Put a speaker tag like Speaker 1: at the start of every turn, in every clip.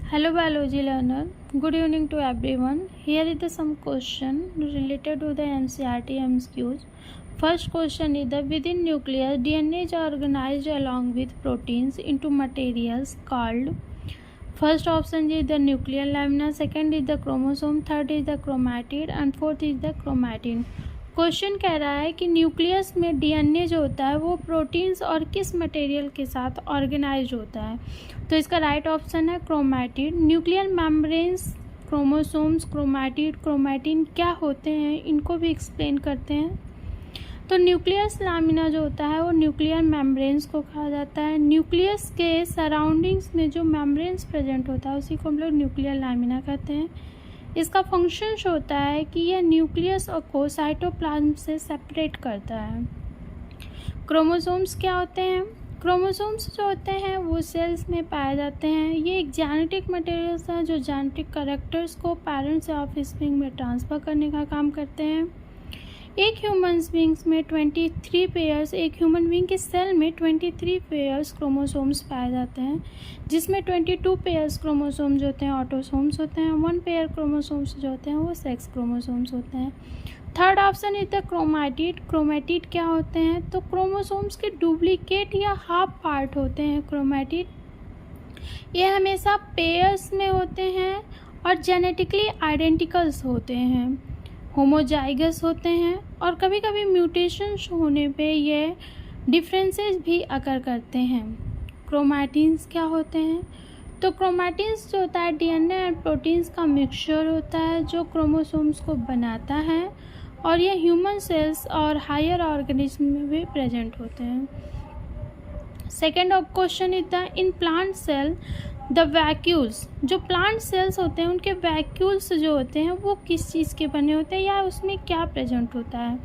Speaker 1: Hello biology learner, good evening to everyone. Here is the some question related to the NCERT MCQs. First question is the within nucleus DNA is organized along with proteins into materials called. First option is the nuclear lamina, second is the chromosome, third is the chromatid and fourth is the chromatin. Question कह रहा है कि nucleus में DNA जो होता है वो proteins और किस मटेरियल के साथ ऑर्गेनाइज होता है। तो इसका राइट ऑप्शन है chromatid. Nuclear membranes, chromosomes, chromatid, chromatin क्या होते हैं इनको भी एक्सप्लेन करते हैं। तो न्यूक्लियस लामिना जो होता है वो न्यूक्लियर मेम्ब्रेन्स को कहा जाता है। न्यूक्लियस के सराउंडिंग्स में जो मेम्ब्रेन्स प्रेजेंट होता है उसी को हम लोग न्यूक्लियर लामिना कहते हैं। इसका फंक्शन होता है कि यह न्यूक्लियस को साइटोप्लाज्म से सेपरेट करता है। क्रोमोसोम्स क्या होते हैं? क्रोमोसोम्स जो होते हैं वो सेल्स में पाए जाते हैं। ये एक जेनेटिक मटेरियल्स हैं जो जेनेटिक कैरेक्टर्स को पेरेंट्स से ऑफस्प्रिंग में ट्रांसफ़र करने का काम करते हैं। एक ह्यूमन बींग्स में 23 पेयर्स, एक ह्यूमन बींग के सेल में 23 पेयर्स क्रोमोसोम्स पाए जाते हैं, जिसमें 22 पेयर्स क्रोमोसोम जो होते हैं ऑटोसोम्स होते हैं, 1 पेयर क्रोमोसोम्स जो होते हैं वो सेक्स क्रोमोसोम्स होते हैं। Third option is the chromatid. Chromatid क्या होते हैं? तो क्रोमोसोम्स के डुप्लीकेट या हाफ पार्ट होते हैं क्रोमैटिड। ये हमेशा पेयर्स में होते हैं और जेनेटिकली आइडेंटिकल्स होते हैं, होमोजाइगस होते हैं और कभी कभी म्यूटेशंस होने पे ये डिफरेंसेस भी अकर करते हैं। क्रोमैटिन्स क्या होते हैं? तो क्रोमैटिन्स जो होता है डीएनए एंड प्रोटीन्स का मिक्सचर होता है जो क्रोमोसोम्स को बनाता है और ये ह्यूमन सेल्स और हायर ऑर्गेनिज्म में भी प्रेजेंट होते हैं। Second of question is the in plant cell the vacuoles. जो प्लांट सेल्स होते हैं उनके वैक्यूल्स जो होते हैं वो किस चीज़ के बने होते हैं या उसमें क्या प्रेजेंट होता है?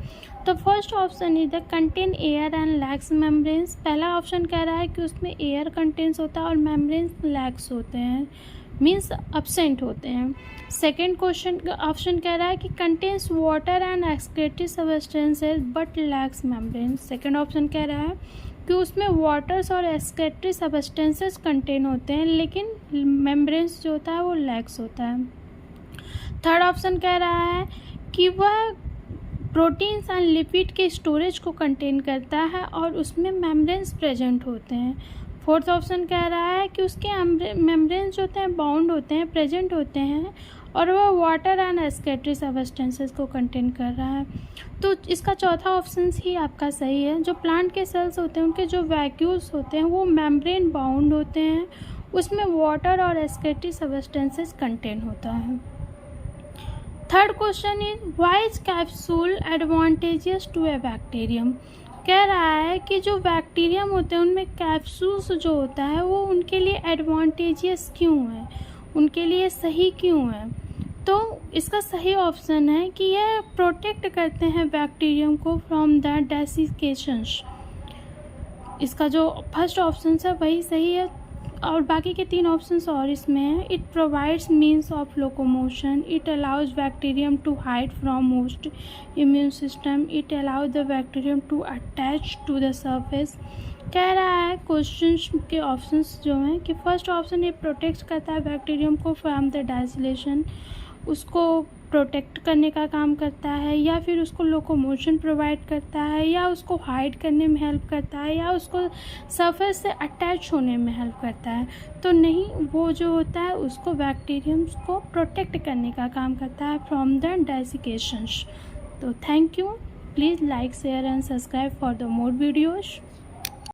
Speaker 1: तो first option is the contain air and lakhs membranes. पहला ऑप्शन कह रहा है कि उसमें एयर कंटेंस होता है और मेम्ब्रेन्स लैक्स होते हैं, मीन्स अब्सेंट होते हैं। सेकेंड क्वेश्चन ऑप्शन कह रहा है कि contains water and excretory substances but lakhs membrane. Second option कह रहा है कि उसमें वाटर्स और एक्सक्रीटरी सब्सटेंसेस कंटेन होते हैं लेकिन मेम्ब्रेन्स जो होता है वो लैक्स होता है। थर्ड ऑप्शन कह रहा है कि वह प्रोटीन्स एंड लिपिड के स्टोरेज को कंटेन करता है और उसमें मेम्ब्रेन्स प्रेजेंट होते हैं। फोर्थ ऑप्शन कह रहा है कि उसके मेम्ब्रेन्स जो होते हैं बाउंड होते हैं, प्रेजेंट होते हैं और वह वाटर एंड एक्सक्रीटरी सब्सटेंसेस को कंटेन कर रहा है। तो इसका चौथा ऑप्शन ही आपका सही है। जो प्लांट के सेल्स होते हैं उनके जो वैक्यूल्स होते हैं वो मेम्ब्रेन बाउंड होते हैं, उसमें वाटर और एक्सक्रीटरी सब्सटेंसेस कंटेन होता है। Third question is why is capsule advantageous to a bacterium. कह रहा है कि जो बैक्टीरियम होते हैं उनमें कैप्सूल्स जो होता है वो उनके लिए एडवांटेजियस क्यों है, उनके लिए सही क्यों है? तो इसका सही ऑप्शन है कि यह प्रोटेक्ट करते हैं बैक्टीरियम को फ्रॉम द डेसिकेशंस। इसका जो फर्स्ट ऑप्शन है वही सही है और बाकी के 3 ऑप्शंस और इसमें हैं। It provides means of locomotion, it allows bacterium to hide from most immune system, it allows the bacterium to attach to the surface. कह रहा है क्वेश्चन के ऑप्शंस जो हैं कि फर्स्ट ऑप्शन ये प्रोटेक्ट करता है बैक्टीरियम को फ्रॉम द डाइलेशन, उसको प्रोटेक्ट करने का काम करता है, या फिर उसको लोकोमोशन प्रोवाइड करता है, या उसको हाइड करने में हेल्प करता है, या उसको सरफेस से अटैच होने में हेल्प करता है। तो नहीं, वो जो होता है उसको बैक्टीरियम्स को प्रोटेक्ट करने का काम करता है फ्रॉम द डेसिकेशंस। तो thank you, please like share and subscribe for the more videos.